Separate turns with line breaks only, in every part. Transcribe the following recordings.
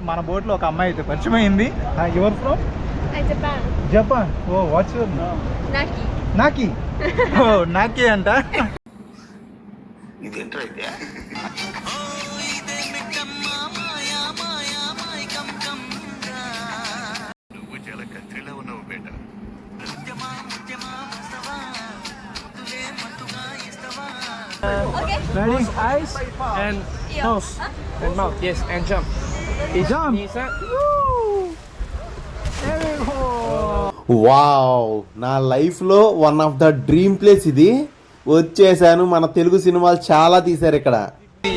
మన బోట్లో ఒక అమ్మాయి అయితే పరిచయం అయింది. ఎవరు from? Japan. Oh what's your name? నాకి. ఓ నాకి అంట.
Okay.
Ready?
Eyes and nose and mouth. Yes, and jump.
Jump.
Knees up.
Wow, నా లైఫ్లో one of the dream place ఇది. వచ్చేసాను. మన తెలుగు సినిమాలు చాలా తీశారు ఇక్కడ.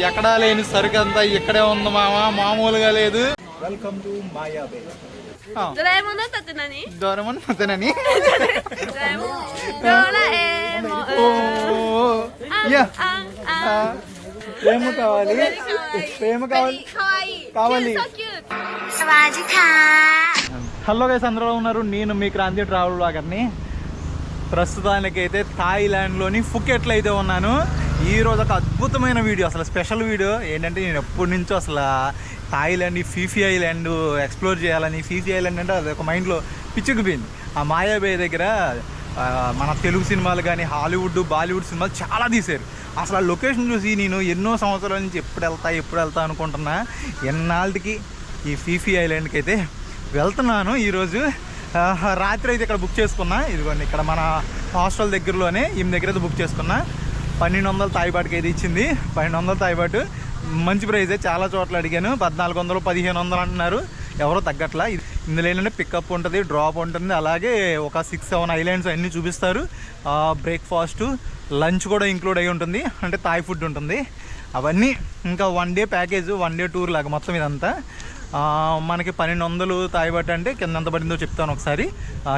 ఎక్కడా లేని సరుకంతా ఇక్కడే ఉంది మామా, మామూలుగా లేదు. Welcome to Maya Bay.
Doraemonだって何?
Doraemon అతనని. ప్రేమ కావాలి, ప్రేమ కావాలి, కావాలి. హలో గైస్, అందరూ ఉన్నారు. నేను మీ క్రాంతి ట్రావెల్ బ్లాగర్ని. ప్రస్తుతానికైతే థాయిలాండ్లోని ఫుకెట్లో అయితే ఉన్నాను. ఈరోజు ఒక అద్భుతమైన వీడియో, అసలు స్పెషల్ వీడియో ఏంటంటే, నేను ఎప్పటి నుంచో అసలు థాయిలాండ్, ఈ ఫీఫీ ఐలాండ్ ఎక్స్ప్లోర్ చేయాలని. ఫీఫీ ఐలాండ్ అంటే అది ఒక మైండ్లో పిచ్చుకుపోయింది. ఆ మాయాబే దగ్గర మన తెలుగు సినిమాలు కానీ హాలీవుడ్, బాలీవుడ్ సినిమాలు చాలా తీశారు. అసలు ఆ లొకేషన్ చూసి నేను ఎన్నో సంవత్సరాల నుంచి ఎప్పుడు వెళ్తా అనుకుంటున్నా. ఎన్నాళ్ళకి ఈ ఫీఫీ ఐలాండ్కి అయితే వెళ్తున్నాను. ఈరోజు రాత్రి అయితే ఇక్కడ బుక్ చేసుకున్నా. ఇదిగోండి, ఇక్కడ మన హాస్టల్ దగ్గరలోనే ఈమె దగ్గర అయితే బుక్ చేసుకున్నా. 1200 తాయిబాటుకి అయితే ఇచ్చింది. 1200 తాయిబాటు మంచి ప్రైజే. చాలా చోట్ల అడిగాను 1400, 1500 అంటున్నారు. ఎవరో తగ్గట్లా. ఇందులో ఏంటంటే పికప్ ఉంటుంది, డ్రాప్ ఉంటుంది, అలాగే ఒక 6-7 ఐలాండ్స్ అన్నీ చూపిస్తారు. బ్రేక్ఫాస్ట్, లంచ్ కూడా ఇంక్లూడ్ అయి ఉంటుంది. అంటే థాయ్ ఫుడ్ ఉంటుంది. అవన్నీ ఇంకా 1 డే ప్యాకేజ్, 1 డే టూర్ లాగా మొత్తం ఇదంతా. మనకి 1200 తాయిబాటు అంటే కింద ఎంత పడిందో చెప్తాను ఒకసారి.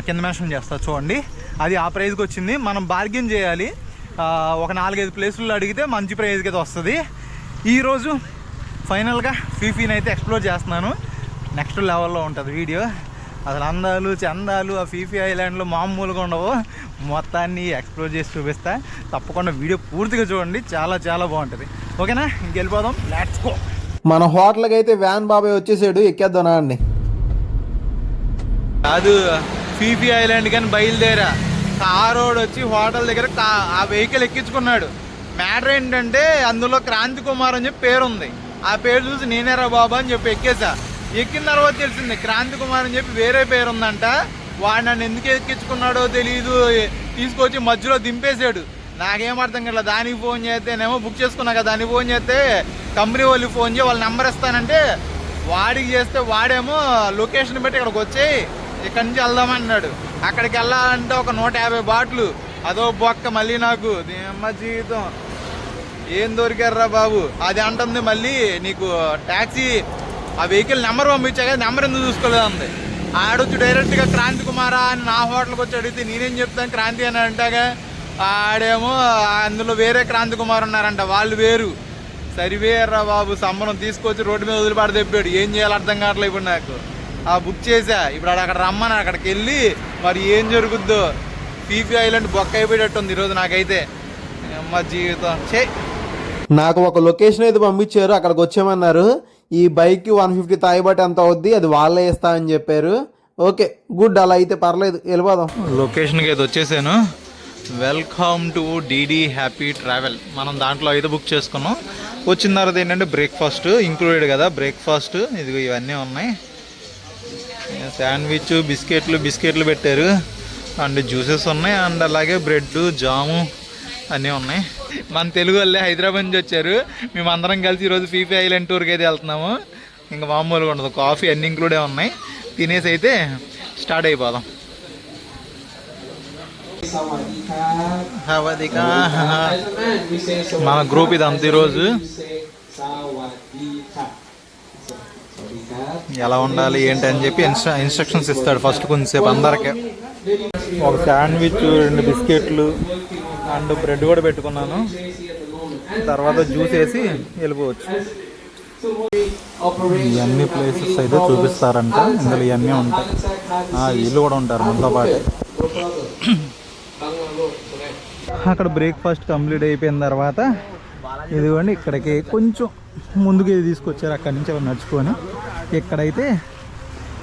కింద మెన్షన్ చేస్తా చూడండి. అది ఆ ప్రైజ్కి వచ్చింది. మనం బార్గెన్ చేయాలి. ఒక 4-5 ప్లేసుల్లో అడిగితే మంచి ప్రైజ్కి అయితే వస్తుంది. ఈరోజు ఫైనల్గా ఫీఫీని అయితే ఎక్స్ప్లోర్ చేస్తున్నాను. నెక్స్ట్ లెవెల్లో ఉంటుంది వీడియో. అసలు అందాలు చందాలు ఆ ఫీఫీ ఐలాండ్లో మామూలుగా ఉండవు. మొత్తాన్ని ఎక్స్ప్లోర్ చేసి చూపిస్తా. తప్పకుండా వీడియో పూర్తిగా చూడండి, చాలా చాలా బాగుంటుంది. ఓకేనా, ఇంకెళ్ళిపోదాం. Let's go.
మన హోటల్కి అయితే వ్యాన్ బాబాయ్ వచ్చేసాడు. ఎక్కేద్దానా అండి?
కాదు, ఫీఫీ ఐలాండ్ కానీ బయలుదేరా. కారోడు వచ్చి హోటల్ దగ్గర ఆ వెహికల్ ఎక్కించుకున్నాడు. మ్యాటర్ ఏంటంటే, అందులో క్రాంతి కుమార్ అని చెప్పి పేరుంది. ఆ పేరు చూసి నేనేరా బాబా అని చెప్పి ఎక్కేసా. ఎక్కిన తర్వాత తెలిసింది క్రాంతి కుమార్ అని చెప్పి వేరే పేరు ఉందంట. వాడు నన్ను ఎందుకు ఎక్కించుకున్నాడో తెలియదు, తీసుకొచ్చి మధ్యలో దింపేశాడు. నాకేం అర్థం కదా. దానికి ఫోన్ చేస్తేనేమో బుక్ చేసుకున్నా కదా, దానికి ఫోన్ చేస్తే కంపెనీ వాళ్ళకి ఫోన్ చేసి వాళ్ళ నెంబర్ ఇస్తానంటే వాడికి చేస్తే వాడేమో లొకేషన్ పెట్టి ఇక్కడికి వచ్చేయి, ఇక్కడి నుంచి వెళ్దామన్నాడు. అక్కడికి వెళ్ళాలంటే ఒక 150 బాట్లు. అదో బొక్క. మళ్ళీ నాకు అమ్మ జీవితం ఏం దొరికారా బాబు. అది అంటుంది మళ్ళీ నీకు ట్యాక్సీ ఆ వెహికల్ నెంబర్ పంపించా కదా, నెంబర్ ఎందుకు చూసుకోలేదు అంది. ఆడొచ్చి డైరెక్ట్గా క్రాంతి కుమారా అని నా హోటల్కి వచ్చి అడిగితే నేనేం చెప్తాను క్రాంతి అని అంటాగా. ఆడేమో అందులో వేరే క్రాంతి కుమార్ ఉన్నారంట, వాళ్ళు వేరు. సరివేర్రా బాబు. సంబరం తీసుకొచ్చి రోడ్డు మీద వదిలిపాటు తెప్పాడు. ఏం చేయాలో అర్థం కావట్లేదు ఇప్పుడు నాకు. బుక్ చేసా. ఇప్పుడు అక్కడ రమ్మని అక్కడికి వెళ్ళి మరి ఏం జరుగుద్దో. ఫీఫీ ఐలాండ్ బొక్క అయిపోయేటట్టుంది ఈరోజు నాకైతే. అమ్మ జీవితం చే.
నాకు ఒక లొకేషన్ అయితే పంపించారు, అక్కడికి వచ్చామన్నారు. ఈ బైక్కి 150 తాయిబాటు ఎంత అవుద్ది, అది వాళ్ళే ఇస్తా అని చెప్పారు. ఓకే గుడ్, అలా అయితే పర్లేదు, వెళ్ళిపోదాం.
లొకేషన్కి అయితే వచ్చేసాను. Welcome to DD happy travel. మనం దాంట్లో అయితే బుక్ చేసుకున్నాం. వచ్చిన తర్వాత ఏంటంటే బ్రేక్ఫాస్ట్ ఇంక్లూడెడ్ కదా. బ్రేక్ఫాస్ట్ ఇదిగో ఇవన్నీ ఉన్నాయి. శాండ్విచ్, బిస్కెట్లు పెట్టారు. అండ్ జ్యూసెస్ ఉన్నాయి. అండ్ అలాగే బ్రెడ్, జాము అన్నీ ఉన్నాయి. మన తెలుగు వాళ్ళే హైదరాబాద్ నుంచి వచ్చారు. మేమందరం కలిసి ఈరోజు ఫీఫీ ఐలాండ్ టూర్కి అయితే వెళ్తున్నాము. ఇంకా మామూలుగా ఉండదు. కాఫీ అన్నీ ఇంక్లూడే ఉన్నాయి. తినేసి అయితే స్టార్ట్ అయిపోదాం. మన గ్రూప్ ఇది అంత. ఈరోజు ఎలా ఉండాలి ఏంటి అని చెప్పి ఇన్స్ట్రక్షన్స్ ఇస్తాడు ఫస్ట్ కొంచెంసేపు అందరికీ. ఒక శాండ్విచ్, 2 బిస్కెట్లు అండ్ బ్రెడ్ కూడా పెట్టుకున్నాను. తర్వాత జ్యూస్ వేసి వెళ్ళిపోవచ్చు. ఇవన్నీ ప్లేసెస్ అయితే చూపిస్తారంట. ఇందులో ఇవన్నీ ఉంటాయి. వీళ్ళు కూడా ఉంటారు మనతో పాటు. అక్కడ బ్రేక్ఫాస్ట్ కంప్లీట్ అయిపోయిన తర్వాత ఇదిగోండి ఇక్కడికి కొంచెం ముందుకు తీసుకొచ్చారు. అక్కడి నుంచి అలా నడుచుకొని ఇక్కడైతే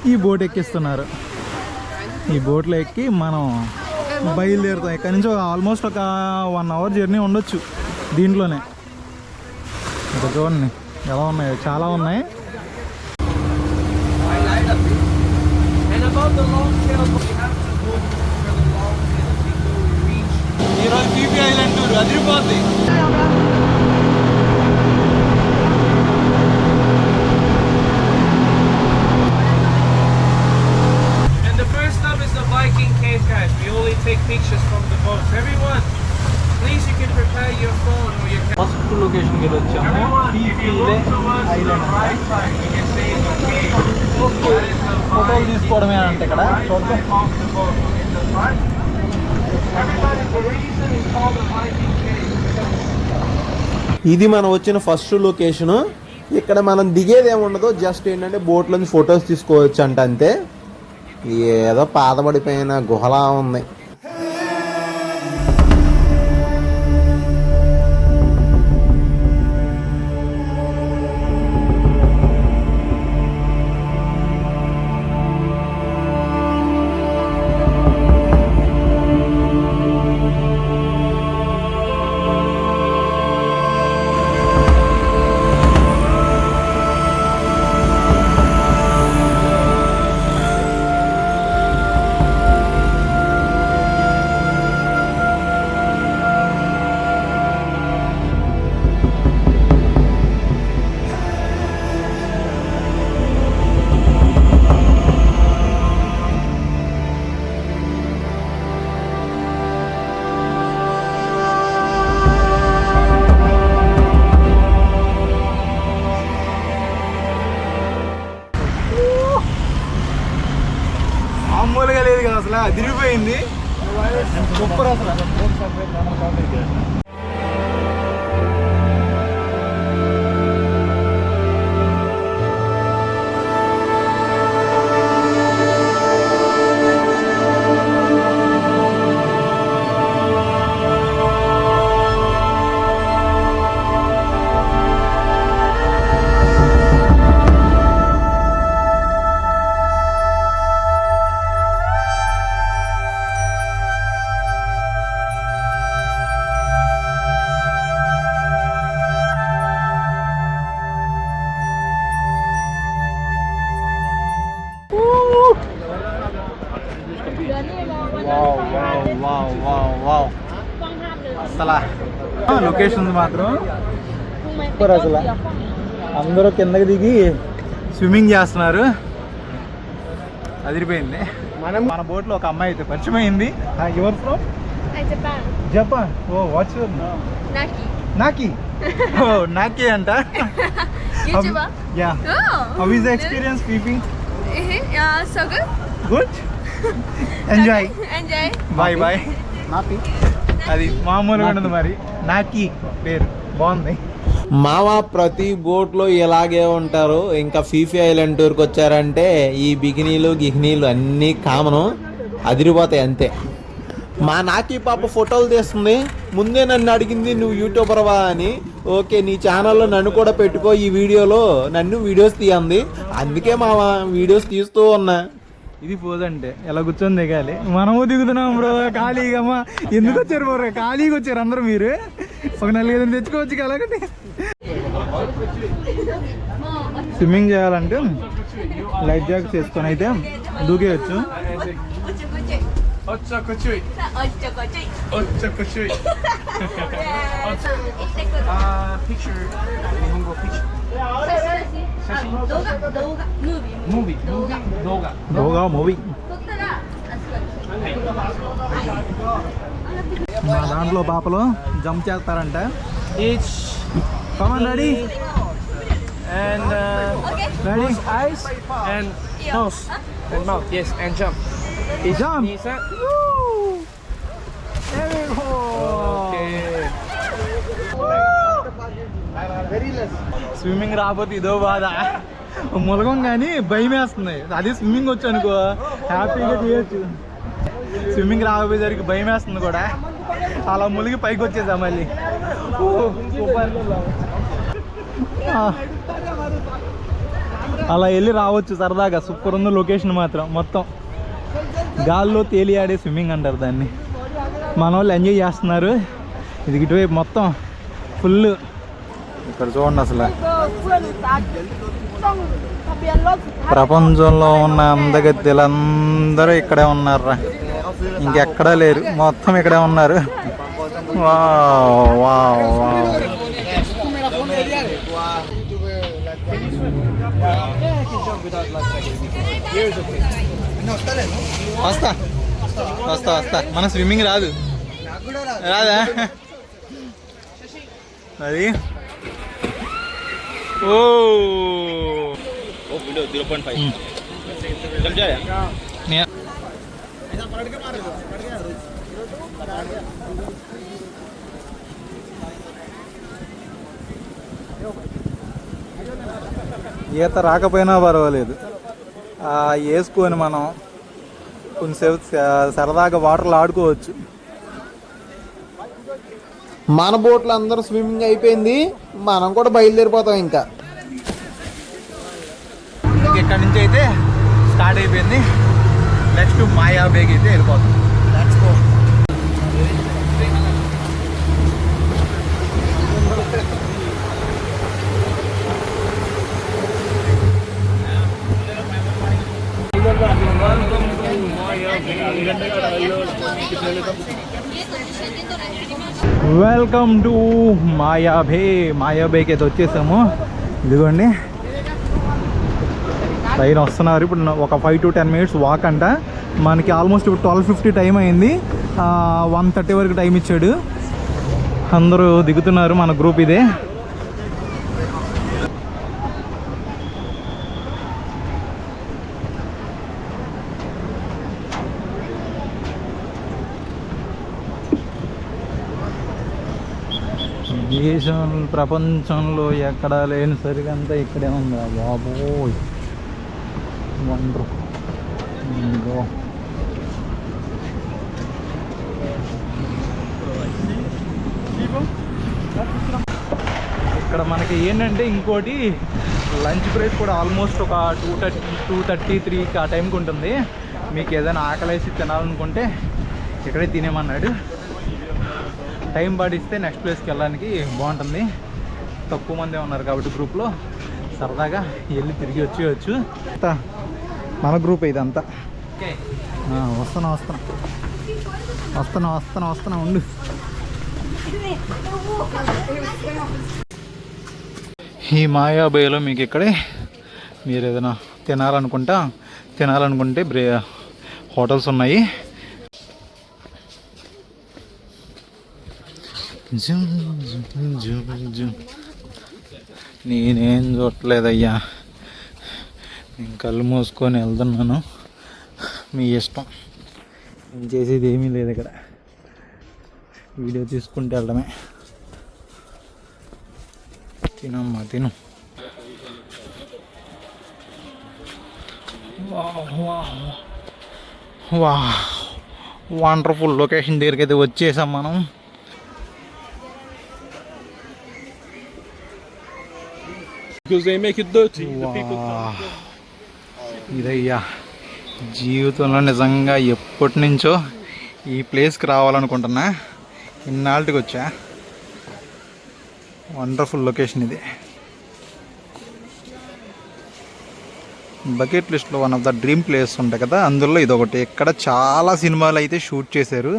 ఈ బోట్ ఎక్కిస్తున్నారు. ఈ బోట్లో ఎక్కి మనం బయలుదేరుతాం. ఇక్కడ నుంచి ఆల్మోస్ట్ ఒక 1 hour జర్నీ ఉండొచ్చు దీంట్లోనే. ఇక్కడ చూడండి ఎలా ఉన్నాయో, చాలా ఉన్నాయి. ఈరోజు పీపీ ఐలాండ్ టూర్ అదిరిపోద్ది.
Viking cave, guys. We only take pictures from the boats. Everyone, please, you can prepare your phone or your camera.
First లొకేషన్కి వెళ్ళి వచ్చాము. ఫోటోలు తీసుకోవడమే అంటే ఇక్కడ చూద్దాం.
ఇది మనం వచ్చిన ఫస్ట్ లొకేషను. ఇక్కడ మనం దిగేది ఏముండదు, జస్ట్ ఏంటంటే బోట్లోంచి ఫొటోస్ తీసుకోవచ్చు అంట, అంతే. ఏదో పాతబడిపోయిన గుహలా ఉంది.
మామూలుగా లేదు కదా, అసలు అదిరిపోయింది. సూపర్ అసలు. అసలు లొకేషన్స్ మాత్రం సూపర్. అసలు అందరూ కిందకి దిగి స్విమ్మింగ్ చేస్తున్నారు, అదిరిపోయింది. మన బోట్లో ఒక అమ్మాయి అయితే పరిచయం అయింది. ఎవరు from? Japan. Oh what's your నాకి. ఓ నాకి అంట. Yeah. How is the experience sleeping?
So good.
Good. Enjoy. Bye bye. అది మామూలుగా ఉండదు మరి. నాకి పేరు బాగుంది.
మావా ప్రతి బోట్లో ఇలాగే ఉంటారు. ఇంకా ఫీఫీ ఐలాండ్ టూర్కి వచ్చారంటే ఈ బిగినీలు గిగినీలు అన్నీ కామను, అదిరిపోతాయి అంతే. మా నాకి పాప ఫోటోలు తీస్తుంది. ముందే నన్ను అడిగింది నువ్వు యూట్యూబర్వా అని. ఓకే, నీ ఛానల్లో నన్ను కూడా పెట్టుకో, ఈ వీడియోలో నన్ను వీడియోస్ తీయండి. అందుకే మావా వీడియోస్ తీస్తూ ఉన్నా.
ఇది పోజ్ అంటే ఎలా కూర్చొని దిగాలి. మనము దిగుతున్నాం బ్రో ఖాళీగా. అమ్మా ఎందుకు వచ్చారు బ్రో? ఖాళీగా వచ్చారు అందరూ. మీరు ఒక 4-5 తెచ్చుకోవచ్చు అలాగంటే. స్విమ్మింగ్ చేయాలంటే లైఫ్ జాకెట్స్ వేసుకొని అయితే దూకేయచ్చు. మూవీ మా దాంట్లో పాపలు జంప్ చేస్తారంట. Come on ready
And
ready
eyes and nose and mouth. Yes, and jump.
Jump.
Knees up.
Swimming రాకపోతే ఇదో బాధ. ములగం కానీ భయం వేస్తుంది. అది స్విమ్మింగ్ వచ్చు అనుకో హ్యాపీగా చేయొచ్చు. స్విమ్మింగ్ రాకపోయేసరికి భయం వేస్తుంది కూడా. అలా ములిగి పైకి వచ్చేసా మళ్ళీ. సూపర్. అలా వెళ్ళి రావచ్చు సరదాగా. సూపర్ ఉంది లొకేషన్ మాత్రం. మొత్తం గాల్లో తేలియాడే స్విమ్మింగ్ అంటారు దాన్ని. మన వాళ్ళు ఎంజాయ్ చేస్తున్నారు. ఇది ఇటువైపు మొత్తం ఫుల్. ఇక్కడ చూడండి అసలు ప్రపంచంలో ఉన్న అందగత్తెలందరూ ఇక్కడే ఉన్నారా, ఇంకెక్కడా లేరు, మొత్తం ఇక్కడే ఉన్నారు. Wow wow wow. వస్తా వస్తా వస్తా. మన స్విమ్మింగ్ రాదు రాదా అది. ఓ ఈత రాకపోయినా పర్వాలేదు, వేసుకొని మనం కొంచెంసేపు సరదాగా వాటర్లో ఆడుకోవచ్చు.
మన బోట్లో అందరూ స్విమ్మింగ్ అయిపోయింది, మనం కూడా బయలుదేరిపోతాం. ఇంకా
ఇక్కడ నుంచి అయితే స్టార్ట్ అయిపోయింది. నెక్స్ట్ మాయా బేకి అయితే వెళ్ళిపోతాం. Welcome to మాయాబే. మాయాబేకి అయితే వచ్చేసాము. ఇదిగోండి ట్రైన్ వస్తున్నారు. ఇప్పుడు ఒక 5 to 10 minutes వాక్ అంట. మనకి ఆల్మోస్ట్ ఇప్పుడు 12:50 టైం అయింది. 1:30 వరకు టైం ఇచ్చాడు. అందరూ దిగుతున్నారు. మన గ్రూప్ ఇదే. దేశం ప్రపంచంలో ఎక్కడా లేని సరిగంతా ఇక్కడే ఉందా బాబోయ్. వండర్. ఇక్కడ మనకి ఏంటంటే ఇంకోటి లంచ్ బ్రేక్ కూడా ఆల్మోస్ట్ ఒక 2:33 ఆ టైంకి ఉంటుంది. మీకు ఏదైనా ఆకలేసి తినాలనుకుంటే ఇక్కడే తినేమన్నాడు. టైం పాటిస్తే నెక్స్ట్ ప్లేస్కి వెళ్ళడానికి బాగుంటుంది. తక్కువ మందే ఉన్నారు కాబట్టి గ్రూప్లో సరదాగా వెళ్ళి తిరిగి వచ్చేయచ్చు. మన గ్రూప్ ఇదంతా. వస్తున్నా ఉండు. ఈ మాయాబేలో మీకు ఇక్కడే మీరు ఏదైనా తినాలనుకుంటే హోటల్స్ ఉన్నాయి. నేనేం చూడలేదయ్యా, నేను కళ్ళు మూసుకొని వెళ్తున్నాను. మీ ఇష్టం, నేను చేసేది ఏమీ లేదు. ఇక్కడ వీడియో తీసుకుంటే వెళ్ళడమే. తినమ్మా తిను. వా వండర్ఫుల్ లొకేషన్ దగ్గరికి అయితే వచ్చేసాం మనం. ఇదయ్యా జీవితంలో నిజంగా ఎప్పటి నుంచో ఈ ప్లేస్కి రావాలనుకుంటున్నా. ఇన్నాళ్ళకి వచ్చా. వండర్ఫుల్ లొకేషన్ ఇది. బకెట్ లిస్ట్లో one of the dream place ఉంటాయి కదా, అందులో ఇదొకటి. ఇక్కడ చాలా సినిమాలు అయితే షూట్ చేశారు.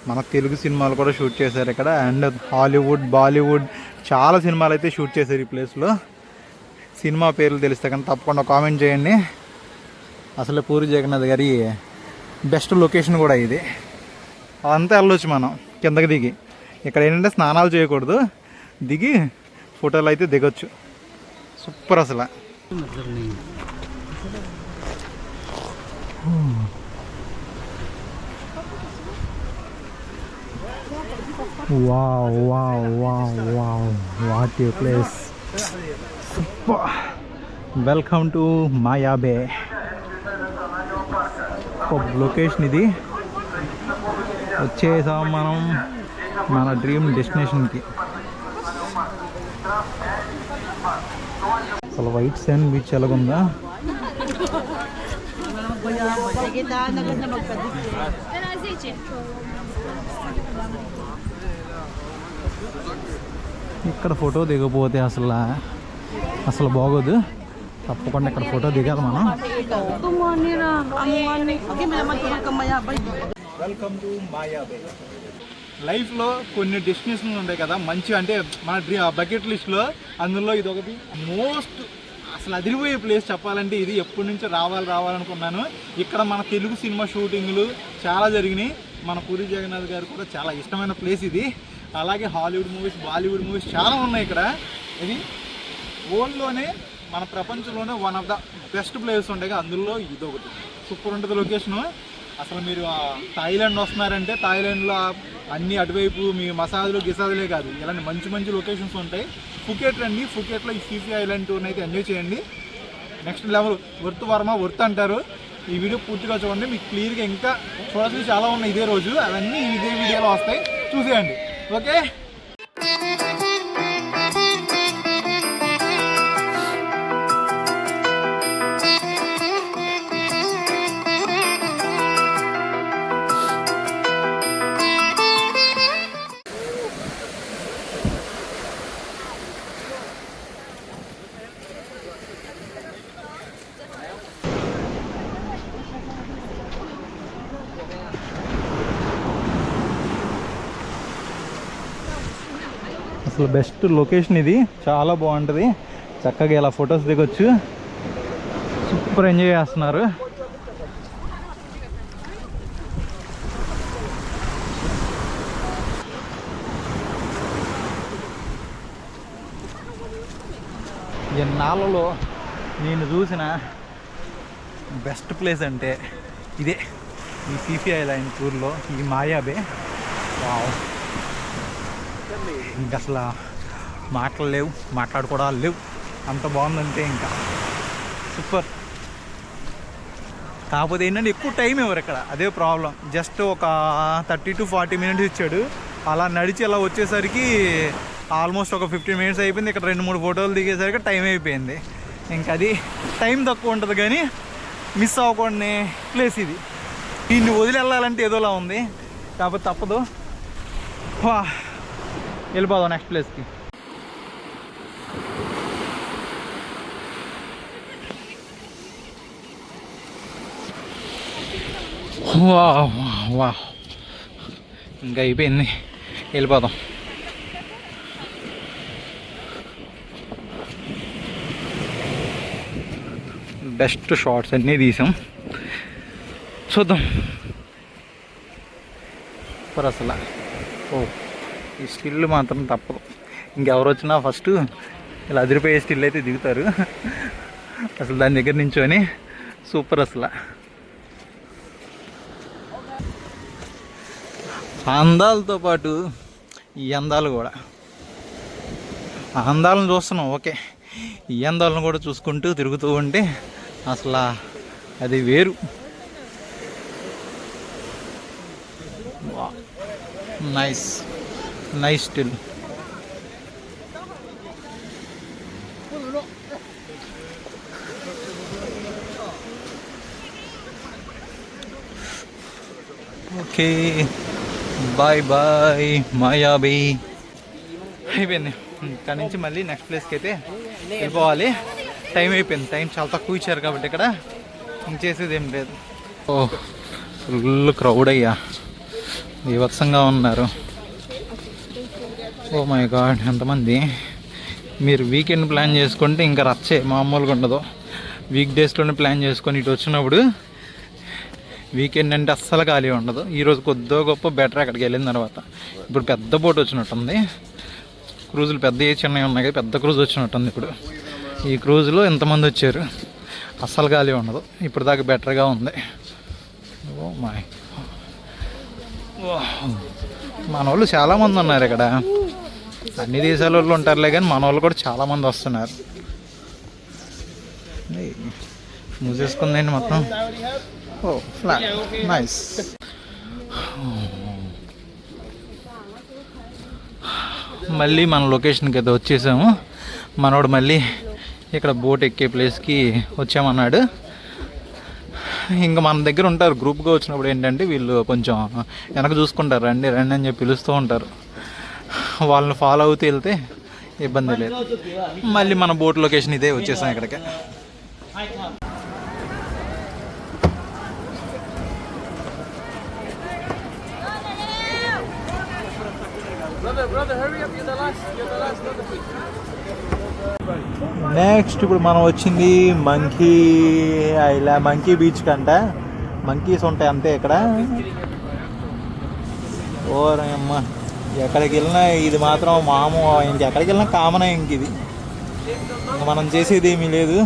మన తెలుగు సినిమాలు కూడా షూట్ చేశారు ఇక్కడ. అండ్ హాలీవుడ్, బాలీవుడ్ చాలా సినిమాలు అయితే షూట్ చేశారు ఈ ప్లేస్లో. సినిమా పేర్లు తెలిస్తే కానీ తప్పకుండా కామెంట్ చేయండి. అసలు పూరి జగన్నాథ్ గారి బెస్ట్ లొకేషన్ కూడా ఇది. అంతా వెళ్ళొచ్చు మనం కిందకి దిగి. ఇక్కడ ఏంటంటే స్నానాలు చేయకూడదు, దిగి ఫోటోలు అయితే దిగొచ్చు. సూపర్ అసలు. Wow wow wow wow, what a place. Welcome to Maya Bay. Location ఇది. వచ్చేసాం మనం మన డ్రీమ్ డెస్టినేషన్కి. అసలు వైట్ శాండ్ బీచ్ ఎలాగుందా. ఇక్కడ ఫోటో దిగపోతే అసలు బాగోదు. తప్పకుండా ఇక్కడ ఫోటో దిగాలి మనం. వెల్కమ్ టు మాయా బే. లైఫ్లో కొన్ని డెస్టినేషన్లు ఉంటాయి కదా మంచి, అంటే మన బకెట్ లిస్ట్లో, అందులో ఇది ఒకటి మోస్ట్ అసలు అదిరిపోయే ప్లేస్ చెప్పాలంటే. ఇది ఎప్పటి నుంచో రావాలనుకున్నాను. ఇక్కడ మన తెలుగు సినిమా షూటింగ్లు చాలా జరిగినాయి. మన పూరి జగన్నాథ్ గారు కూడా చాలా ఇష్టమైన ప్లేస్ ఇది. అలాగే హాలీవుడ్ మూవీస్, బాలీవుడ్ మూవీస్ చాలా ఉన్నాయి ఇక్కడ. ఇది వరల్డ్లోనే, మన ప్రపంచంలోనే one of the best places ఉంటాయి. అందులో ఇది ఒకటి సూపర్ ఉంటుంది లొకేషను. అసలు మీరు థాయిలాండ్ వస్తున్నారంటే థాయిలాండ్లో అన్ని అటువైపు మీ మసాజులు గిసాజులే కాదు, ఇలాంటి మంచి మంచి లొకేషన్స్ ఉంటాయి. ఫుకెట్ రండి. ఫుకెట్లో ఈ ఫీఫీ ఐలాండ్ టూర్ని అయితే ఎంజాయ్ చేయండి. Next level. వర్త్ అంటారు. ఈ వీడియో పూర్తిగా చూడండి, మీకు క్లియర్గా ఇంకా చూడాల్సి చాలా ఉన్నాయి ఇదే రోజు. అవన్నీ ఇదే వీడియోలో వస్తాయి, చూసేయండి. ఓకే. అసలు బెస్ట్ లొకేషన్ ఇది, చాలా బాగుంటుంది. చక్కగా ఇలా ఫొటోస్ దిగొచ్చు. సూపర్ ఎంజాయ్ చేస్తున్నారు. ఎన్నాళ్ళలో నేను చూసిన బెస్ట్ ప్లేస్ అంటే ఇదే, ఈ ఫీఫీ ఐలాండ్ టూర్లో ఈ మాయా బే. వావ్, ఇంకా అసలు మాటలు లేవు, మాట్లాడుకోవడాలు లేవు, అంత బాగుందంటే ఇంకా సూపర్. కాకపోతే ఏంటంటే ఎక్కువ టైం ఇవ్వరు ఇక్కడ, అదే ప్రాబ్లం. జస్ట్ ఒక 30 to 40 minutes ఇచ్చాడు. అలా నడిచి అలా వచ్చేసరికి ఆల్మోస్ట్ ఒక 15 minutes అయిపోయింది. ఇక్కడ 2-3 ఫోటోలు దిగేసరికి టైం అయిపోయింది. ఇంకా అది టైం తక్కువ ఉంటుంది కానీ మిస్ అవ్వకూడని ప్లేస్ ఇది. దీన్ని వదిలి వెళ్ళాలంటే ఏదోలా ఉంది, కాకపోతే తప్పదు. వెళ్ళిపోదాం నెక్స్ట్ ప్లేస్కి. వా ఇంకా అయిపోయింది, వెళ్ళిపోదాం. బెస్ట్ షార్ట్స్ అన్నీ తీసాం, చూద్దాం. అసలు ఈ స్టిల్ మాత్రం తప్పదు. ఇంకెవరు వచ్చినా ఫస్ట్ ఇలా అదిరిపోయే స్టిల్ అయితే దిగుతారు. అసలు దాని దగ్గర నుంచోని సూపర్. అసలు అందాలతో పాటు ఈ అందాలు కూడా, ఆ అందాలను చూస్తున్నాం ఓకే, ఈ అందాలను కూడా చూసుకుంటూ తిరుగుతూ ఉంటే అసలు అది వేరు. Nice still. ఓకే, బాయ్ మాయా బే. అయిపోయింది. ఇక్కడ నుంచి మళ్ళీ నెక్స్ట్ ప్లేస్కి అయితే వెళ్ళిపోవాలి. టైం అయిపోయింది, టైం చాలా తక్కువ ఇచ్చారు కాబట్టి ఇక్కడ ఇంకేసేది ఏం లేదు. ఓ ఫుల్ క్రౌడ్ అయ్యా, బీభత్సంగా ఉన్నారు. ఓ మై గాడ్, ఎంతమంది. మీరు వీకెండ్ ప్లాన్ చేసుకుంటే ఇంకా రచ్చే, మామూలుగా ఉండదు. వీక్ డేస్లోనే ప్లాన్ చేసుకొని ఇటు వచ్చినప్పుడు వీకెండ్ అంటే అస్సలు ఖాళీ ఉండదు. ఈరోజు కొద్దో గొప్ప బెటర్ అక్కడికి వెళ్ళిన తర్వాత. ఇప్పుడు పెద్ద బోట్ వచ్చినట్టుంది. క్రూజులు పెద్ద చిన్నవి ఉన్నాయి కదా, పెద్ద క్రూజ్ వచ్చినట్టుంది ఇప్పుడు. ఈ క్రూజ్లో ఎంతమంది వచ్చారు, అస్సలు ఖాళీ ఉండదు. ఇప్పుడు దాకా బెటర్గా ఉంది. ఓ మై, మన వాళ్ళు చాలామంది ఉన్నారు ఇక్కడ. అన్ని దేశాల వాళ్ళు ఉంటారులే కానీ మన వాళ్ళు కూడా చాలామంది వస్తున్నారు. మూసేసుకుందండి మొత్తం. ఓ ఫ్లాట్, నైస్. మళ్ళీ మన లొకేషన్కి అయితే వచ్చేసాము. మనోడు మళ్ళీ ఇక్కడ బోట్ ఎక్కే ప్లేస్కి వచ్చామన్నాడు. ఇంకా మన దగ్గర ఉంటారు గ్రూప్గా వచ్చినప్పుడు ఏంటంటే వీళ్ళు కొంచెం వెనక చూసుకుంటారు, రండి రండి అని చెప్పి పిలుస్తూ ఉంటారు. వాళ్ళని ఫాలో అవుతూ వెళ్తే ఇబ్బంది లేదు. మళ్ళీ మన బోట్ లొకేషన్ ఇదే, వచ్చేసాం ఇక్కడికి. నెక్స్ట్ ఇప్పుడు మనం వచ్చింది మంకీ బీచ్ కంట. మంకీస్ ఉంటాయి అంతే ఇక్కడ. ఓరమ్మ, ఎక్కడికి వెళ్ళినా ఇది మాత్రం ఇంకెక్కడికి వెళ్ళినా కామన్. ఇంక ఇది మనం చేసేది ఏమీ లేదు.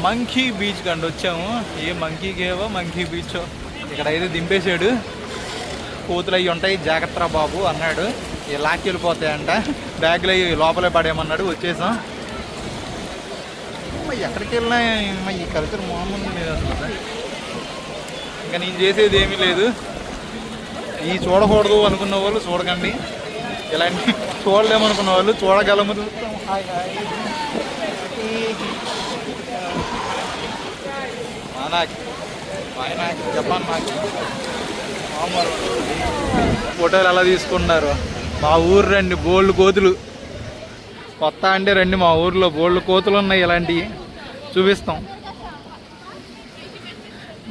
మంకీ బీచ్ కంట వచ్చాము. ఏ మంకీ కేవో మంకీ బీచో ఇక్కడ అయితే దింపేశాడు. కోతులు అవి ఉంటాయి, జాగ్రత్త బాబు అన్నాడు. లాక్కి వెళ్ళిపోతాయంట, బ్యాగ్లో అవి లోపలే పడేయమన్నాడు. వచ్చేసాం. ఎక్కడికి వెళ్ళినా ఈ కల్చర్ మామూలు లేదు అసలు. ఇంకా నేను చేసేది ఏమీ లేదు. ఈ చూడకూడదు అనుకున్న వాళ్ళు చూడకండి, ఇలాంటి చూడలేమనుకున్న వాళ్ళు చూడగలము. జపాన్ ఫోటోలు ఎలా తీసుకుంటున్నారు. మా ఊరు రండి, బోల్డ్ కోతులు. కొత్త అంటే రండి, మా ఊర్లో బోల్డ్ కోతులు ఉన్నాయి. ఇలాంటివి చూపిస్తాం.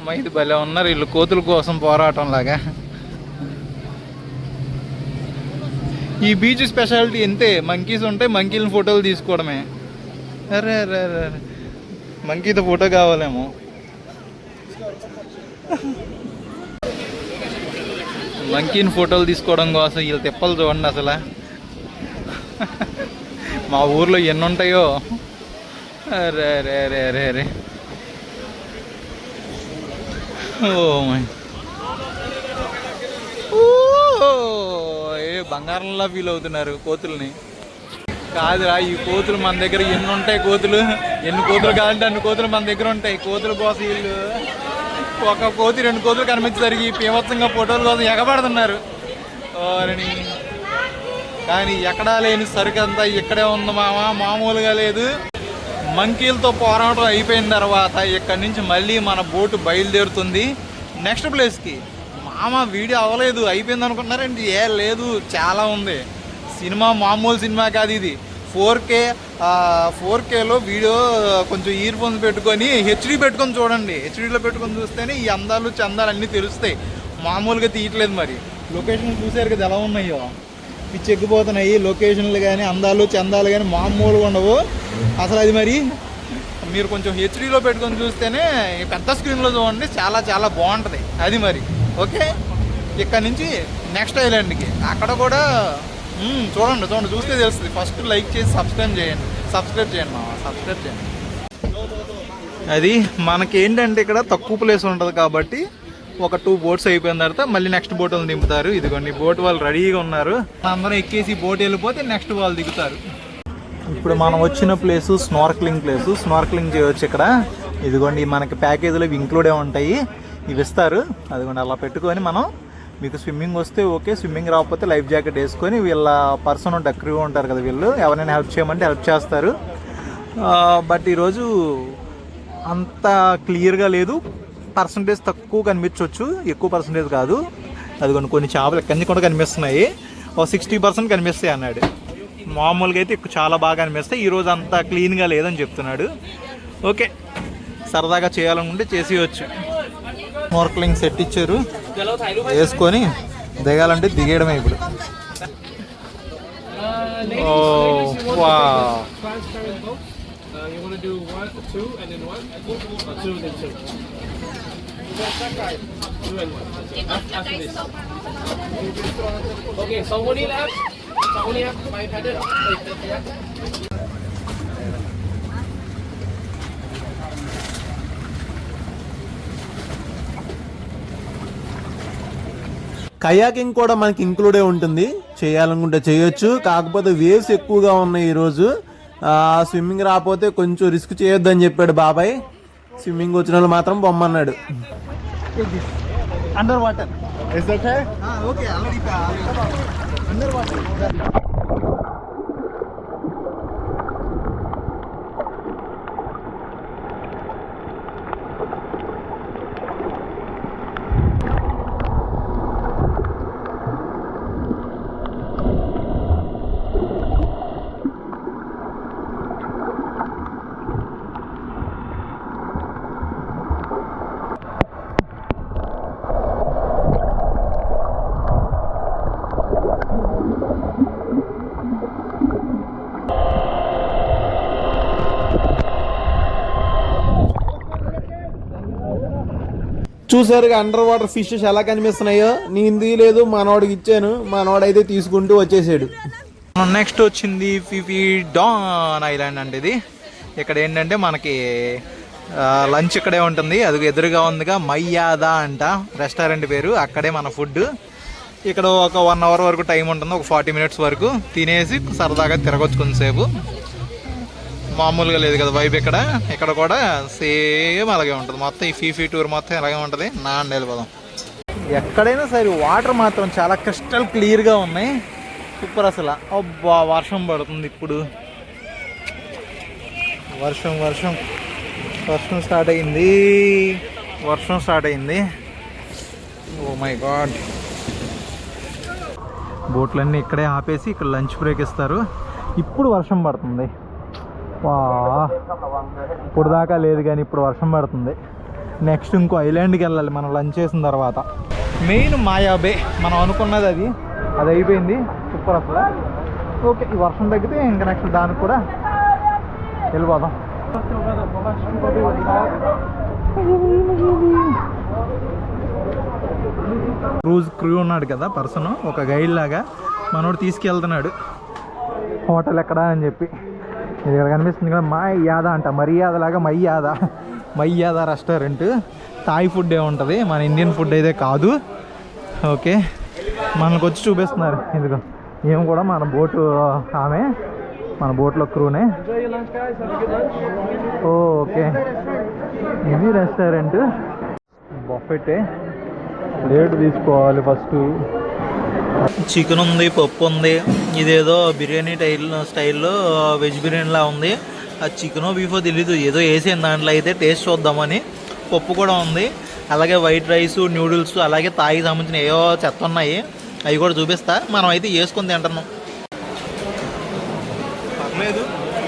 మా ఇది భలే ఉన్నారు వీళ్ళు, కోతుల కోసం పోరాటం లాగా. ఈ బీచ్ స్పెషాలిటీ ఎంతే, మంకీస్ ఉంటాయి, మంకీలను ఫోటోలు తీసుకోవడమే. అరే అరే అరే, మంకీతో ఫోటో కావాలేమో. మంకీని ఫోటోలు తీసుకోవడం కోసం వీళ్ళు తిప్పలు చూడండి అసలు. మా ఊర్లో ఎన్ని ఉంటాయో. అరే అరే అరే అరే అరే, ఓ మై, ఏ బంగారంలా ఫీల్ అవుతున్నారు కోతుల్ని. కాదురా, ఈ కోతులు మన దగ్గర ఎన్ని ఉంటాయి, కోతులు ఎన్ని కోతులు కావాలంటే అన్ని కోతులు మన దగ్గర ఉంటాయి. కోతుల కోసం వీళ్ళు ఒక కోతి 2 కోతులు కనిపించేసరికి పీవత్సంగా ఫోటోల కోసం ఎగబడుతున్నారు. కానీ ఎక్కడా లేని సరికంతా ఇక్కడే ఉంది మామూలుగా లేదు. మంకీలతో పోరాటం అయిపోయిన తర్వాత ఇక్కడి నుంచి మళ్ళీ మన బోటు బయలుదేరుతుంది నెక్స్ట్ ప్లేస్కి. వీడియో అవ్వలేదు, అయిపోయింది అనుకుంటున్నారండి. ఏ లేదు, చాలా ఉంది. సినిమా మామూలు సినిమా కాదు ఇది. 4Kలో వీడియో కొంచెం ఇయర్ ఫోన్స్ పెట్టుకొని హెచ్డీ పెట్టుకొని చూడండి. హెచ్డీలో పెట్టుకొని చూస్తేనే ఈ అందాలు చందాలు అన్నీ తెలుస్తాయి. మామూలుగా తీయట్లేదు. మరి లొకేషన్లు చూసారు కదా ఎలా ఉన్నాయో, పిచ్చెక్కిపోతున్నాయి. లొకేషన్లు కానీ అందాలు చందాలు కానీ మామూలుగా ఉండవు అసలు. అది మరి మీరు కొంచెం హెచ్డీలో పెట్టుకొని చూస్తేనే, పెద్ద స్క్రీన్లో చూడండి, చాలా చాలా బాగుంటుంది అది మరి. ఓకే, ఇక్కడ నుంచి నెక్స్ట్ ఐలాండ్కి, అక్కడ కూడా చూడండి చూస్తే తెలుస్తుంది. ఫస్ట్ లైక్ చేసి సబ్స్క్రైబ్ చేయండి. సబ్స్క్రైబ్ చేయండి. అది మనకేంటంటే ఇక్కడ తక్కువ ప్లేస్ ఉంటుంది కాబట్టి ఒక 2 బోట్స్ అయిపోయిన తర్వాత మళ్ళీ నెక్స్ట్ బోట్ వాళ్ళు దింపుతారు. ఇదిగోండి బోట్ వాళ్ళు రెడీగా ఉన్నారు. అందరం ఎక్కేసి బోట్ వెళ్ళిపోతే నెక్స్ట్ వాళ్ళు దిగుతారు. ఇప్పుడు మనం వచ్చిన ప్లేసు స్నార్క్లింగ్ ప్లేసు. స్నార్క్లింగ్ చేయవచ్చు ఇక్కడ. ఇదిగోండి మనకి ప్యాకేజీలో ఇవి ఇంక్లూడే ఉంటాయి, ఇవి ఇస్తారు. అదిగోండి అలా పెట్టుకొని మనం, మీకు స్విమ్మింగ్ వస్తే ఓకే, స్విమ్మింగ్ రాకపోతే లైఫ్ జాకెట్ వేసుకొని వీళ్ళ పర్సన్ ఉంటారు, క్రూ ఉంటారు కదా, వీళ్ళు ఎవరైనా హెల్ప్ చేయమంటే హెల్ప్ చేస్తారు. బట్ ఈరోజు అంత క్లియర్గా లేదు, పర్సంటేజ్ తక్కువ కనిపించవచ్చు, ఎక్కువ పర్సంటేజ్ కాదు. అదిగోండి కొన్ని చేపలు ఎక్కడి నుంచి కూడా కనిపిస్తున్నాయి. 60% కనిపిస్తాయి అన్నాడు. మామూలుగా అయితే చాలా బాగా కనిపిస్తాయి. ఈరోజు అంత క్లీన్గా లేదని చెప్తున్నాడు. ఓకే, సరదాగా చేయాలనుకుంటే చేసేయచ్చు. స్నార్క్లింగ్ సెట్ ఇచ్చారు, వేసుకొని దిగాలంటే దిగేయడమే ఇప్పుడు.
కయాకింగ్ కూడా మనకి ఇంక్లూడే ఉంటుంది, చేయాలనుకుంటే చేయొచ్చు. కాకపోతే వేవ్స్ ఎక్కువగా ఉన్నాయి ఈరోజు. స్విమ్మింగ్ రాకపోతే కొంచెం రిస్క్ చేయొద్దని చెప్పాడు బాబాయ్. స్విమ్మింగ్ వచ్చిన వాళ్ళు మాత్రం బొమ్మన్నాడు.
అండర్ వాటర్ ఓకే,
చూసారుగా అండర్ వాటర్ ఫిషెస్ ఎలా కనిపిస్తున్నాయో. నేను తీయలేదు, మనోడికి ఇచ్చాను, మనోడైతే తీసుకుంటూ వచ్చేసాడు.
నెక్స్ట్ వచ్చింది ఫిఫీ డాన్ ఐలాండ్ అంటే ఇది. ఇక్కడ ఏంటంటే మనకి లంచ్ ఇక్కడే ఉంటుంది. అది ఎదురుగా ఉందిగా మయ్యాదా అంట రెస్టారెంట్ పేరు. అక్కడే మన ఫుడ్. ఇక్కడ ఒక 1 అవర్ వరకు టైం ఉంటుంది, ఒక 40 మినిట్స్ వరకు తినేసి సరదాగా తిరగొచ్చు కొంతసేపు. మామూలుగా లేదు కదా వైబ్ ఇక్కడ. ఇక్కడ కూడా సేమ్ అలాగే ఉంటుంది. మొత్తం ఈ ఫీఫీ టూర్ మొత్తం ఇలాగే ఉంటుంది. వెళ్ళిపోదాం. ఎక్కడైనా సరే వాటర్ మాత్రం చాలా క్రిస్టల్ క్లియర్గా ఉన్నాయి. సూపర్ అసలు. అబ్బా వర్షం పడుతుంది ఇప్పుడు. వర్షం స్టార్ట్ అయింది. Oh my God. బోట్లన్నీ ఇక్కడే ఆపేసి ఇక్కడ లంచ్ బ్రేక్ ఇస్తారు. ఇప్పుడు వర్షం పడుతుంది. వా, ఇప్పుడు దాకా లేదు కానీ ఇప్పుడు వర్షం పడుతుంది. నెక్స్ట్ ఇంకో ఐలాండ్కి వెళ్ళాలి మనం లంచ్ చేసిన తర్వాత. మెయిన్ మాయా బే మనం అనుకున్నది అది అయిపోయింది. సూపర్ అసలు. ఓకే, ఈ వర్షం తగ్గితే ఇంకా నెక్స్ట్ దానికి కూడా వెళ్ళిపోదాం. క్రూ ఉన్నాడు కదా పర్సన్, ఒక గైడ్ లాగా మనోడు తీసుకెళ్తున్నాడు హోటల్ ఎక్కడా అని చెప్పి. ఇది ఇక్కడ కనిపిస్తుంది కదా మయ్యాదా అంట, మర్యాద లాగా మయ్యాదా రెస్టారెంట్. థాయ్ ఫుడ్ ఉంటుంది, మన ఇండియన్ ఫుడ్ అయితే కాదు. ఓకే, మనకు వచ్చి చూపిస్తున్నారు. ఇదిగో మేము కూడా మన బోటు ఆమె, మన బోట్లో క్రూనే. ఓకే, ఇది రెస్టారెంట్. బఫెటే. ప్లేట్ తీసుకోవాలి ఫస్ట్. చికెన్ ఉంది, పప్పు ఉంది. ఇదేదో బిర్యానీ స్టైల్లో వెజ్ బిర్యానీలా ఉంది. ఆ చికెనో బీఫో తెలీదు, ఏదో వేసింది దాంట్లో. అయితే టేస్ట్ చూద్దామని. పప్పు కూడా ఉంది, అలాగే వైట్ రైస్, న్యూడిల్స్, అలాగే తాయికి సంబంధించిన ఏవో చెత్త ఉన్నాయి. అవి కూడా చూపిస్తా. మనం అయితే వేసుకొని తింటున్నాం. పర్లేదు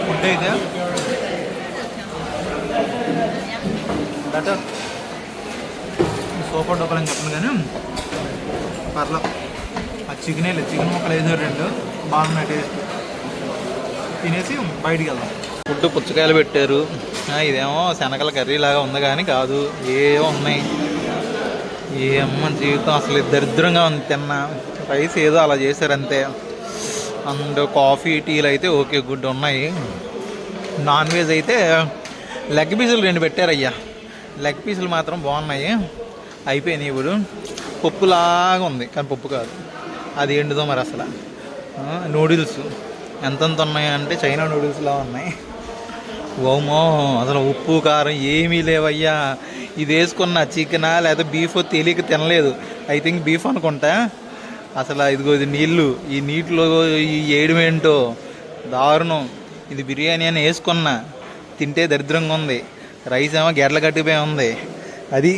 ఫుడ్ అయితే. బెటర్. సూపర్ డూపర్ అని చెప్పను కానీ పర్లేదు. ఆ చికెన్ ముక్కలు వేసారు 2 బాగున్నాయి టేస్ట్. తినేసి బయటికి వెళ్దాం. ఫుడ్ పుచ్చకాయలు పెట్టారు. ఇదేమో శనగల కర్రీ లాగా ఉంది కానీ కాదు, ఏవో ఉన్నాయి. ఏమో జీవితం అసలు దరిద్రంగా ఉంది. తిన్నా రైస్ ఏదో అలా చేశారు అంతే. అండ్ కాఫీ, టీలు అయితే ఓకే గుడ్ ఉన్నాయి. నాన్ వెజ్ అయితే లెగ్ పీసులు 2 పెట్టారయ్యా. లెగ్ పీసులు మాత్రం బాగున్నాయి. అయిపోయినాయి ఇప్పుడు. పప్పులాగా ఉంది కానీ పప్పు కాదు, అది ఎండుదో మరి అసలు. నూడిల్స్ ఎంతంత ఉన్నాయంటే చైనా నూడిల్స్లా ఉన్నాయి. ఓమో, అసలు ఉప్పు కారం ఏమీ లేవయ్యా. ఇది వేసుకున్న చికెనా లేదా బీఫ్ తెలియక తినలేదు. ఐ థింక్ బీఫ్ అనుకుంటా. అసలు ఇదిగో ఇది నీళ్ళు, ఈ నీటిలో ఈ ఏడుమేంటో దారుణం. ఇది బిర్యానీ అని వేసుకున్నా, తింటే దరిద్రంగా ఉంది. రైస్ ఏమో గెడ్ల కట్టిపోయి ఉంది. అది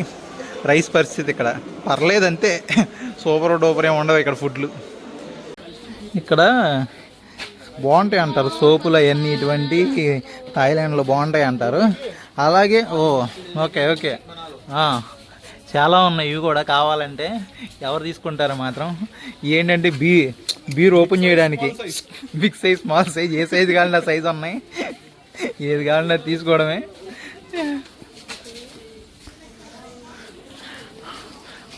రైస్ పరిస్థితి ఇక్కడ. పర్లేదంతే, సూపర్ డూపర్ ఏమి ఉండవు ఇక్కడ ఫుడ్లు. ఇక్కడ బాగుంటాయి అంటారు సోపులు అవన్నీ, ఇటువంటి థాయిలాండ్లో బాగుంటాయి అంటారు. అలాగే ఓకే చాలా ఉన్నాయి ఇవి కూడా. కావాలంటే ఎవరు తీసుకుంటారో మాత్రం. ఏంటంటే బీర్ ఓపెన్ చేయడానికి బిగ్ సైజ్, స్మాల్ సైజ్, ఏ సైజు కావాలన్నా సైజు ఉన్నాయి. ఏది కావాలన్నా తీసుకోవడమే.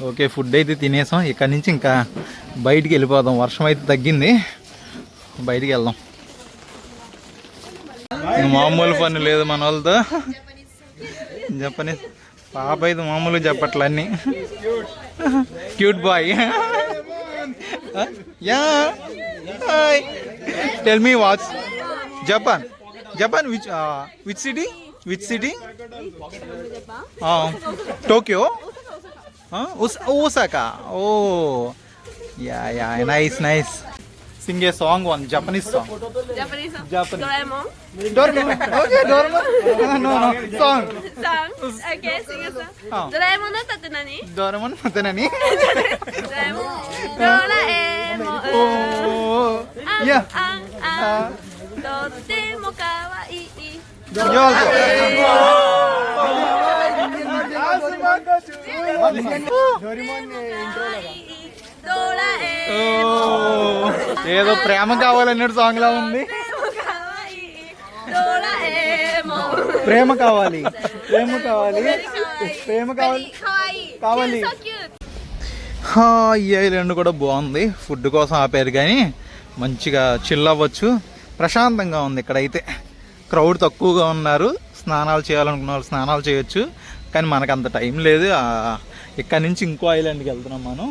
ఓకే, ఫుడ్ అయితే తినేసాం. ఇక్కడ నుంచి ఇంకా బయటికి వెళ్ళిపోదాం. వర్షం అయితే తగ్గింది, బయటికి వెళ్దాం. మామూలు పని లేదు మన వాళ్ళతో. జపనీస్ పాప అయితే మామూలుగా చెప్పట్లే అన్నీ. Cute boy. Yeah, tell me what's Japan which city? Tokyo. Osaka. Oh, yeah. Nice. Sing a song, one Japanese song.
Japanese. Doraemon.
Okay, Doraemon. No. Song.
Okay, sing a song. Doraemon no tate nani?
Doraemon no tate nani?
Doraemon.
Oh. Yeah.
Totemo kawaii.
You also. ఏదో ప్రేమ కావాలన్నట్టు song లా ఉంది. ప్రేమ కావాలి. కావాలి.
So cute.
ఈ island కూడా బాగుంది. Food కోసం ఆపారు కానీ మంచిగా చిల్ అవ్వచ్చు. ప్రశాంతంగా ఉంది ఇక్కడైతే. క్రౌడ్ తక్కువగా ఉన్నారు. స్నానాలు చేయాలనుకున్న వాళ్ళు స్నానాలు చేయొచ్చు. కానీ మనకు అంత టైం లేదు. ఇక్కడ నుంచి ఇంకో ఐలాండ్కి వెళ్తున్నాం మనం.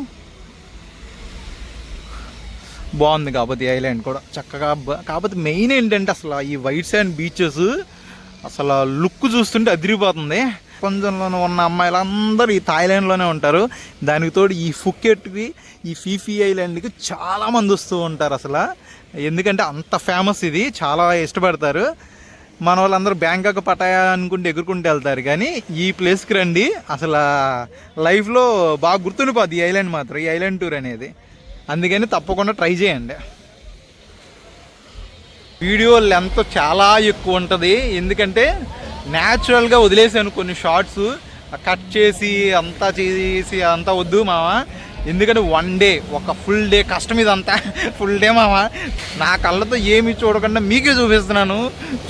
బాగుంది కాకపోతే ఈ ఐలాండ్ కూడా చక్కగా. కాకపోతే మెయిన్ ఏంటంటే అసలు ఈ వైట్ శాండ్ బీచెస్ అసలు లుక్ చూస్తుంటే అదిరిపోతుంది. ప్రపంచంలోనే ఉన్న అమ్మాయిలందరూ ఈ థాయిలాండ్లోనే ఉంటారు. దానికి తోడు ఈ ఫుకెట్కి, ఈ ఫీఫీ ఐలాండ్కి చాలామంది వస్తూ ఉంటారు అసలు. ఎందుకంటే అంత ఫేమస్ ఇది, చాలా ఇష్టపడతారు. మన వాళ్ళందరూ బ్యాంకాక్ పటాయా అనుకుంటే ఎగురుకుంటూ వెళ్తారు. కానీ ఈ ప్లేస్కి రండి, అసలు లైఫ్లో బాగా గుర్తుండిపోద్ది ఈ ఐలాండ్ మాత్రం, ఈ ఐలాండ్ టూర్ అనేది. అందుకని తప్పకుండా ట్రై చేయండి. వీడియో లెంత్ చాలా ఎక్కువ ఉంటుంది. ఎందుకంటే న్యాచురల్గా వదిలేసాను కొన్ని షార్ట్స్. కట్ చేసి అంతా వద్దు మామ. ఎందుకంటే వన్ డే, ఒక ఫుల్ డే కష్టం ఇదంతా. ఫుల్ డే మామ. నా కళ్ళతో ఏమి చూడకుండా మీకే చూపిస్తున్నాను.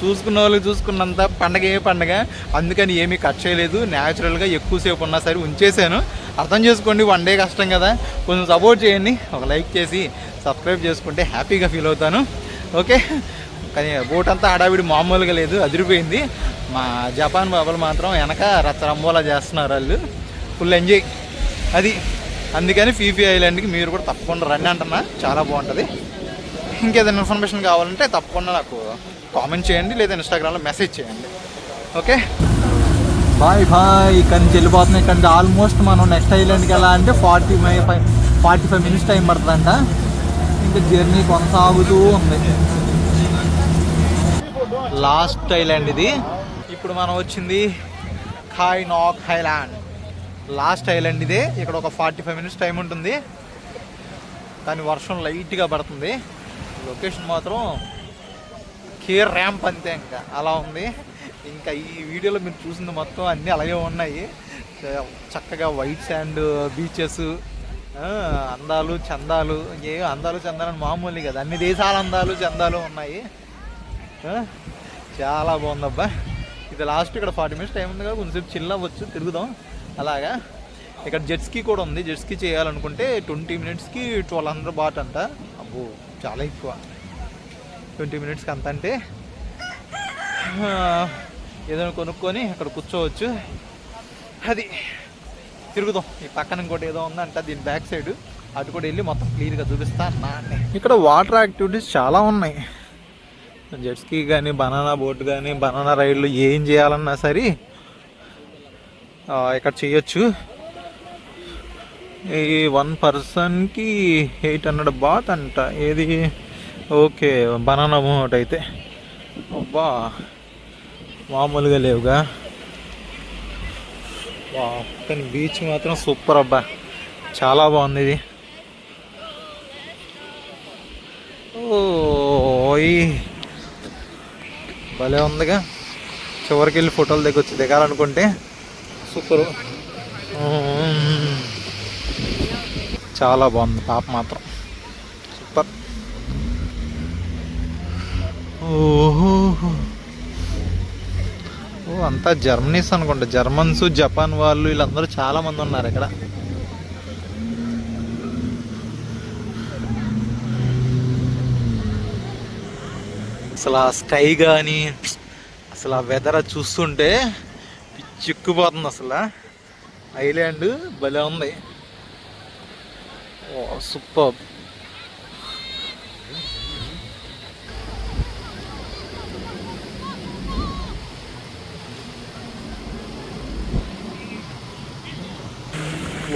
చూసుకున్న వాళ్ళకి చూసుకున్నంత పండగ. అందుకని ఏమీ కట్ చేయలేదు. న్యాచురల్గా ఎక్కువసేపు ఉన్నా సరే ఉంచేసాను. అర్థం చేసుకోండి, వన్ డే కష్టం కదా. కొంచెం సపోర్ట్ చేయండి. ఒక లైక్ చేసి సబ్స్క్రైబ్ చేసుకుంటే హ్యాపీగా ఫీల్ అవుతాను. ఓకే. కానీ బోట్ అంతా హడావిడి మామూలుగా లేదు, అదిరిపోయింది. మా జపాన్ బాబాలు మాత్రం వెనక రచ్చరంబోలా చేస్తున్నారు. వాళ్ళు ఫుల్ ఎంజాయ్ అది. అందుకని ఫీఫీ ఐలాండ్కి మీరు కూడా తప్పకుండా రండి అంటున్నా. చాలా బాగుంటుంది. ఇంకేదైనా ఇన్ఫర్మేషన్ కావాలంటే తప్పకుండా నాకు కామెంట్ చేయండి, లేదా ఇన్స్టాగ్రామ్లో మెసేజ్ చేయండి. Okay bye. ఇక్కడ నుంచి వెళ్ళిపోతున్నాం. ఇక్కడ నుంచి ఆల్మోస్ట్ మనం నెక్స్ట్ ఐలాండ్కి వెళ్ళాలంటే 45 మినిట్స్ టైం పడుతుందంట. ఇంకా జర్నీ కొనసాగుతూ ఉంది. లాస్ట్ ఐలాండ్ ఇది. ఇప్పుడు మనం వచ్చింది ఖాయ్ నాక్ ఐలాండ్. లాస్ట్ ఐలాండ్ ఇదే. ఇక్కడ ఒక 45 మినిట్స్ టైం ఉంటుంది. కానీ వర్షం లైట్గా పడుతుంది. లొకేషన్ మాత్రం కేర్ ర్యాంప్ అంతే, ఇంకా అలా ఉంది. ఇంకా ఈ వీడియోలో మీరు చూసింది మొత్తం అన్నీ అలాగే ఉన్నాయి. చక్కగా వైట్ శాండ్ బీచెస్, అందాలు చందాలు. అందాలు చందాలని మామూలు కదా, అన్ని దేశాల అందాలు చందాలు ఉన్నాయి. చాలా బాగుందబ్బా. ఇది లాస్ట్. ఇక్కడ 40 మినిట్స్ టైం ఉంది కదా, కొంచెం చిల్ అవ్వచ్చు, తిరుగుదాం అలాగా. ఇక్కడ జెట్స్కీ కూడా ఉంది. జెట్స్కీ చేయాలనుకుంటే 20 మినిట్స్కి 1200 బాట్ అంట. అబ్బో చాలా ఎక్కువ. 20 మినిట్స్కి అంత అంటే ఏదైనా కొనుక్కొని అక్కడ కూర్చోవచ్చు. అది తిరుగుదాం. ఈ పక్కన ఇంకోటి ఏదో ఉందంట, దీని బ్యాక్ సైడ్. అటు కూడా వెళ్ళి మొత్తం క్లియర్గా చూపిస్తా అన్నా. ఇక్కడ వాటర్ యాక్టివిటీస్ చాలా ఉన్నాయి. జెట్స్కీ కానీ, బనానా బోట్ కానీ, బనానా రైడ్లు ఏం చేయాలన్నా సరే ఇక్కడ చేయొచ్చు. ఈ 1 పర్సన్కి 800 బాత్ అంట. ఏది ఓకే బనానా బోట్ అయితే. అబ్బా మామూలుగా లేవుగా. కానీ బీచ్ మాత్రం సూపర్ అబ్బా, చాలా బాగుంది ఇది. ఓయ్ భలే ఉందిగా. చివరికి వెళ్ళి ఫోటోలు దిగాలనుకుంటే సూపరు. చాలా బాగుంది. పాప మాత్రం సూపర్. ఓహో అంతా జర్మనీస్ అనుకుంటా. జర్మన్స్, జపాన్ వాళ్ళు, వీళ్ళందరూ చాలా మంది ఉన్నారు ఇక్కడ. అసలు ఆ స్కై కానీ, అసలు ఆ వెదర్ చూస్తుంటే చిక్కుపోతుంది. అసలు ఐలాండ్ భలే ఉంది. సూపర్.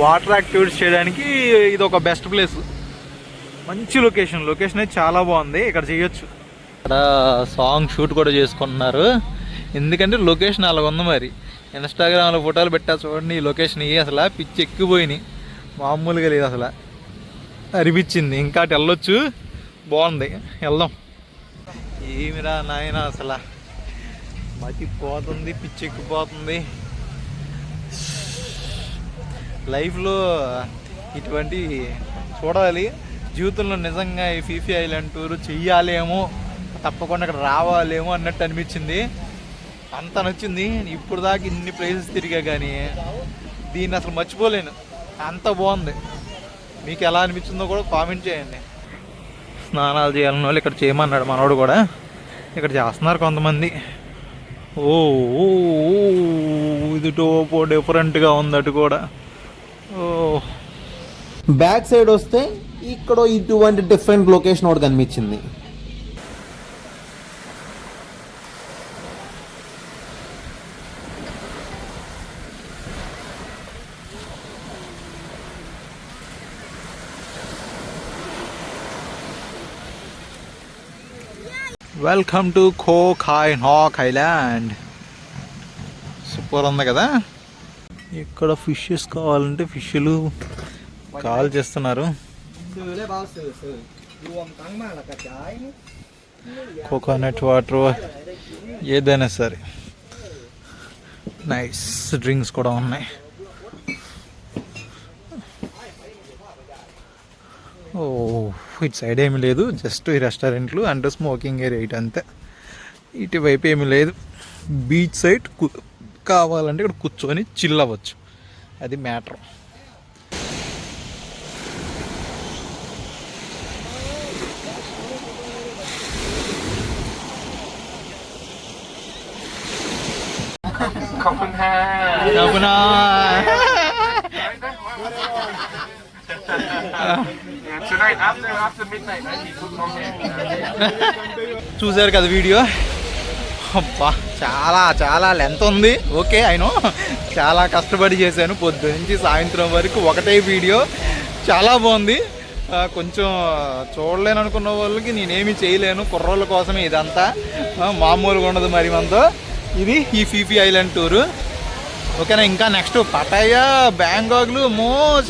వాటర్ యాక్టివిటీస్ చేయడానికి ఇది ఒక బెస్ట్ ప్లేస్. మంచి లొకేషన్ అయితే చాలా బాగుంది. ఇక్కడ చేయొచ్చు. ఇక్కడ సాంగ్ షూట్ కూడా చేసుకుంటున్నారు. ఎందుకంటే లొకేషన్ అలా ఉంది. మరి ఇన్స్టాగ్రామ్లో ఫోటోలు పెట్టా చూడండి. ఈ లొకేషన్ అసలు పిచ్చి ఎక్కిపోయినాయి, మామూలుగా లేదు. అసలు అనిపించింది ఇంకా అటు వెళ్ళొచ్చు. బాగుంది, వెళ్దాం. ఏమిరా నాయన, అసలు మతిపోతుంది, పిచ్చి ఎక్కిపోతుంది. లైఫ్లో ఇటువంటి చూడాలి. జీవితంలో నిజంగా ఈ ఫీఫీ ఐలాండ్ టూర్ చెయ్యాలేమో, తప్పకుండా ఇక్కడ రావాలేమో అన్నట్టు అనిపించింది. అంత నచ్చింది. ఇప్పుడు దాకా ఇన్ని ప్లేసెస్ తిరిగా కానీ దీన్ని అసలు మర్చిపోలేను, అంత బాగుంది. మీకు ఎలా అనిపించిందో కూడా కామెంట్ చేయండి. స్నానాలు చేయాలని వాళ్ళు ఇక్కడ చేయమన్నాడు మనోడు కూడా, ఇక్కడ చేస్తున్నారు కొంతమంది. ఓ ఇది టోపో డిఫరెంట్గా ఉంది అటు కూడా. ఓ
బ్యాక్ సైడ్ వస్తే ఇక్కడ ఇటువంటి డిఫరెంట్ లొకేషన్ ఒకటి కనిపించింది.
వెల్కమ్ టు ఖో ఖాయ్ నాక్ ఐలాండ్. సూపర్ ఉంది కదా. ఇక్కడ ఫిషెస్ కావాలంటే ఫిష్లు కాల్ చేస్తున్నారు. కోకోనట్ వాటర్ ఏదైనా సరే. నైస్ డ్రింక్స్ కూడా ఉన్నాయి. ఓ ఇటు సైడ్ ఏమి లేదు, జస్ట్ ఈ రెస్టారెంట్లు అండ్ స్మోకింగ్ ఏరియా ఇటు అంతే. ఇటువైపు ఏమి లేదు. బీచ్ సైడ్ కావాలంటే ఇక్కడ కూర్చొని చిల్ అవ్వచ్చు, అది మ్యాటర్. చూసారు కదా వీడియో. అబ్బా చాలా చాలా లెంత్ ఉంది. ఓకే అయినో చాలా కష్టపడి చేశాను పొద్దు నుంచి సాయంత్రం వరకు ఒకటే వీడియో. చాలా బాగుంది. కొంచెం చూడలేను అనుకున్న వాళ్ళకి నేనేమి చేయలేను, కుర్రోళ్ళ కోసమే ఇదంతా, మామూలుగా ఉండదు మరి మనతో. ఇది ఈ ఫీఫీ ఐలాండ్ టూరు. ఓకేనా. ఇంకా నెక్స్ట్ పటాయా, బ్యాంకాక్లు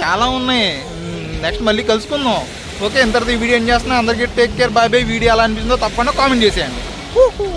చాలా ఉన్నాయి. నెక్స్ట్ మళ్ళీ కలుసుకుందాం. ఓకే ఇంతటితో ఈ వీడియో ఏం చేస్తున్నా. అందరికీ take care, bye bye. Video ఎలా అనిపించిందో తప్పకుండా కామెంట్ చేసేయండి.